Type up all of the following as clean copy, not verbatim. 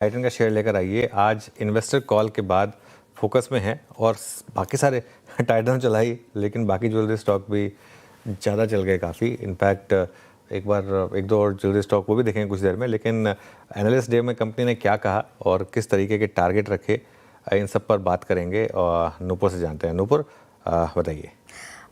Titan का share लेकर आइए। आज इन्वेस्टर कॉल के बाद फोकस में है और बाकी सारे टाइटन चला ही, लेकिन बाकी ज्वेलरी स्टॉक भी ज़्यादा चल गए काफ़ी। इनफैक्ट एक दो और ज्वेलरी स्टॉक वो भी देखेंगे कुछ देर में। लेकिन एनालिस्ट डे में कंपनी ने क्या कहा और किस तरीके के टारगेट रखे, इन सब पर बात करेंगे और नूपुर से जानते हैं। नूपुर, बताइए।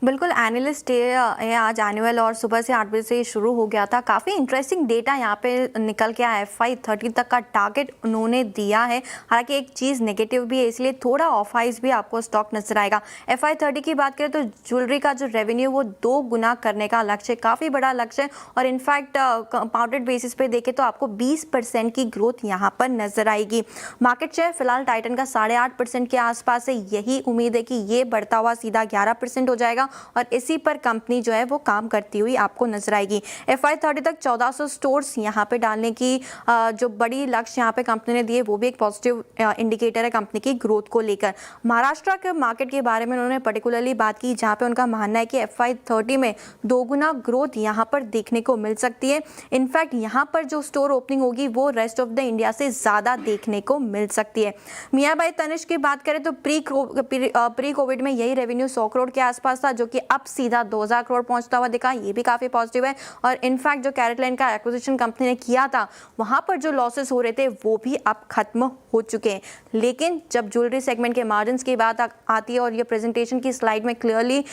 बिल्कुल, एनालिस्ट डे है आज एनुअल और सुबह से 8 बजे से शुरू हो गया था। काफ़ी इंटरेस्टिंग डेटा यहाँ पे निकल के आया। FY30 तक का टारगेट उन्होंने दिया है। हालांकि एक चीज़ नेगेटिव भी है, इसलिए थोड़ा ऑफ हाइज भी आपको स्टॉक नजर आएगा। FY30 की बात करें तो ज्वेलरी का जो रेवेन्यू वो 2 गुना करने का लक्ष्य, काफ़ी बड़ा लक्ष्य है। और इनफैक्ट कंपाउंडेड बेसिस पे देखें तो आपको 20% की ग्रोथ यहाँ पर नजर आएगी। मार्केट शेयर फिलहाल टाइटन का 8.5% के आसपास है। यही उम्मीद है कि ये बढ़ता हुआ सीधा 11% हो जाएगा और इसी पर कंपनी जो है वो काम करती हुई आपको नजर आएगी। FY30 तक 1400 स्टोर्स यहाँ पे डालने की जो बड़ी लक्ष्य यहाँ पे कंपनी ने दिए, वो भी एक पॉजिटिव इंडिकेटर है कंपनी की ग्रोथ को लेकर। महाराष्ट्र के मार्केट के बारे में उन्होंने पर्टिकुलरली बात की, जहाँ पे उनका मानना है कि FY30 में 2 गुना ग्रोथ यहाँ पर देखने को मिल सकती है। इनफैक्ट यहाँ पर जो स्टोर ओपनिंग होगी वो रेस्ट ऑफ द इंडिया से ज्यादा देखने को मिल सकती है। मियां भाई तनिष्क की बात करें तो प्री कोविड में यही रेवेन्यू 100 करोड़ के आसपास था, जो कि अब सीधा 2000 करोड़ पहुंचता हुआ दिखा। ये भी काफी पॉजिटिव है। और इनफैक्ट जो कैरेटलाइन का एक्विजिशन कंपनी ने किया था, वहां पर जो लॉसेस हो रहे थे वो भी अब खत्म हो चुके हैं। लेकिन जब ज्वेलरी सेगमेंट के मार्जिन्स की बात आती है, और ये प्रेजेंटेशन की स्लाइड में क्लियरली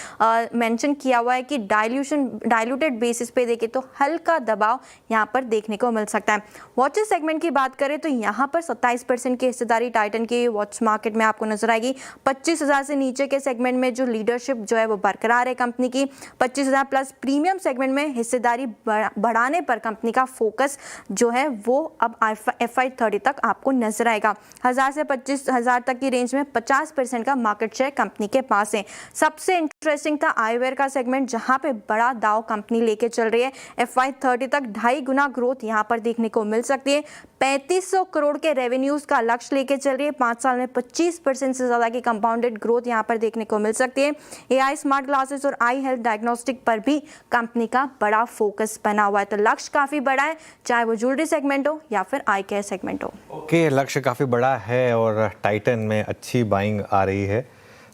मेंशन किया हुआ है कि डाइल्यूटेड बेसिस पे देखें तो हल्का दबाव यहाँ पर देखने को मिल सकता है। वॉचेस सेगमेंट की बात करें तो यहाँ पर 27% की हिस्सेदारी टाइटन की वॉच मार्केट में आपको नजर आएगी। 25,000 से नीचे के सेगमेंट में जो लीडरशिप जो है वो बरकरार है कंपनी की। 25,000 प्लस प्रीमियम सेगमेंट में हिस्सेदारी बढ़ाने पर कंपनी का फोकस जो है वो अब FY30 तक आपको नजर आएगा। 1000 से 25,000 तक की रेंज में 50% का मार्केट शेयर कंपनी के पास है। सबसे इंटरेस्टिंग था आईवेयर का सेगमेंट, जहां पे बड़ा दाव कंपनी लेके चल रही है। FY30 तक 2.5 गुना ग्रोथ यहां पर देखने को मिल सकती है। 3500 करोड़ के रेवेन्यूज का लक्ष्य लेके चल रही है। 5 साल में 25% से ज्यादा की कंपाउंडेड ग्रोथ यहां पर देखने को मिल सकती है। AI स्मार्ट ग्लासेस और आई हेल्थ डायग्नोस्टिक पर भी कंपनी का बड़ा फोकस बना हुआ है। तो लक्ष्य काफी बड़ा है, चाहे वो ज्वेलरी सेगमेंट हो या फिर आई केयर सेगमेंट हो। ओके, लक्ष्य काफ़ी बड़ा है और टाइटन में अच्छी बाइंग आ रही है।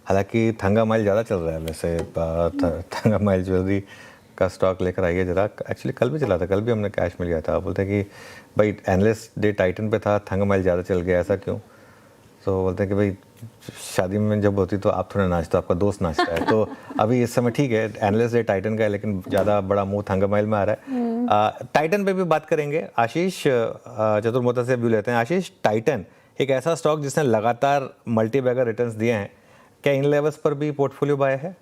हालांकि थंगामाइल ज़्यादा चल रहा है वैसे। थंगामाइल ज्वेलरी का स्टॉक लेकर आइए जरा। एक्चुअली कल भी चला था, कल भी हमने कैश में लिया था। बोलते हैं कि भाई एनालिस्ट डे टाइटन पे था, थंगामाइल ज़्यादा चल गया, ऐसा क्यों? तो बोलते हैं कि भाई शादी में जब होती तो आप थोड़ा नाचते, आपका दोस्त नाचता है। तो अभी इस समय ठीक है, एनालिस्ट डे टाइटन का है, लेकिन ज़्यादा बड़ा मुंह थंगामाइल में आ रहा है। टाइटन पे भी बात करेंगे। आशीष चतुर्मोता से व्यू लेते हैं। आशीष, टाइटन एक ऐसा स्टॉक जिसने लगातार मल्टी बैगर रिटर्न्स दिए हैं, क्या इन लेवल्स पर भी पोर्टफोलियो बाय है?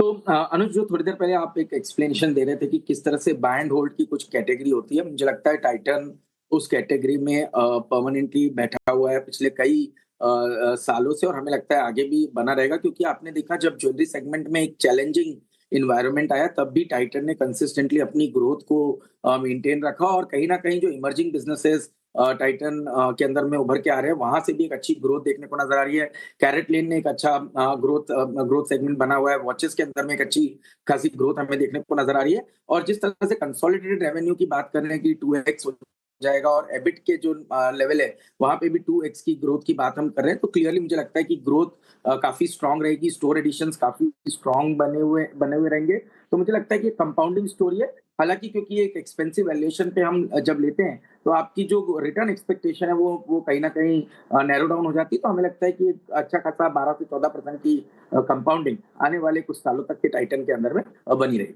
तो अनुज, जो थोड़ी देर पहले आप एक एक्सप्लेनेशन दे रहे थे कि किस तरह से बाय एंड होल्ड की कुछ कैटेगरी होती है, मुझे लगता है टाइटन उस कैटेगरी में परमानेंटली बैठा हुआ है पिछले कई सालों से, और हमें लगता है आगे भी बना रहेगा। क्योंकि आपने देखा जब ज्वेलरी सेगमेंट में एक चैलेंजिंग इन्वायरमेंट आया, तब भी टाइटन ने कंसिस्टेंटली अपनी ग्रोथ को मेंटेन रखा, और कहीं ना कहीं जो इमर्जिंग बिजनेसेस टाइटन के अंदर में उभर के आ रहे हैं, वहां से भी एक अच्छी ग्रोथ देखने को नजर आ रही है। कैरेट लेन ने एक अच्छा ग्रोथ सेगमेंट बना हुआ है। वॉचेस के अंदर में एक अच्छी खासी ग्रोथ हमें देखने को नजर आ रही है। और जिस तरह से कंसोलिडेटेड रेवेन्यू की बात कर रहे हैं कि 2x हो जाएगा, और एबिट के जो लेवल है वहां पे भी 2x की ग्रोथ की बात हम कर रहे हैं, तो क्लियरली मुझे लगता है कि ग्रोथ काफी स्ट्रांग रहेगी। स्टोर एडिशंस काफी स्ट्रांग बने हुए रहेंगे। तो मुझे लगता है कि कंपाउंडिंग स्टोरी है। हालांकि क्योंकि एक एक्सपेंसिव वैल्यूएशन पे हम जब लेते हैं, तो आपकी जो रिटर्न एक्सपेक्टेशन है वो कहीं ना कहीं नैरो डाउन हो जाती है। तो हमें लगता है कि एक अच्छा खासा 12 से 14% की कंपाउंडिंग आने वाले कुछ सालों तक के टाइटन के अंदर में बनी रहेगी।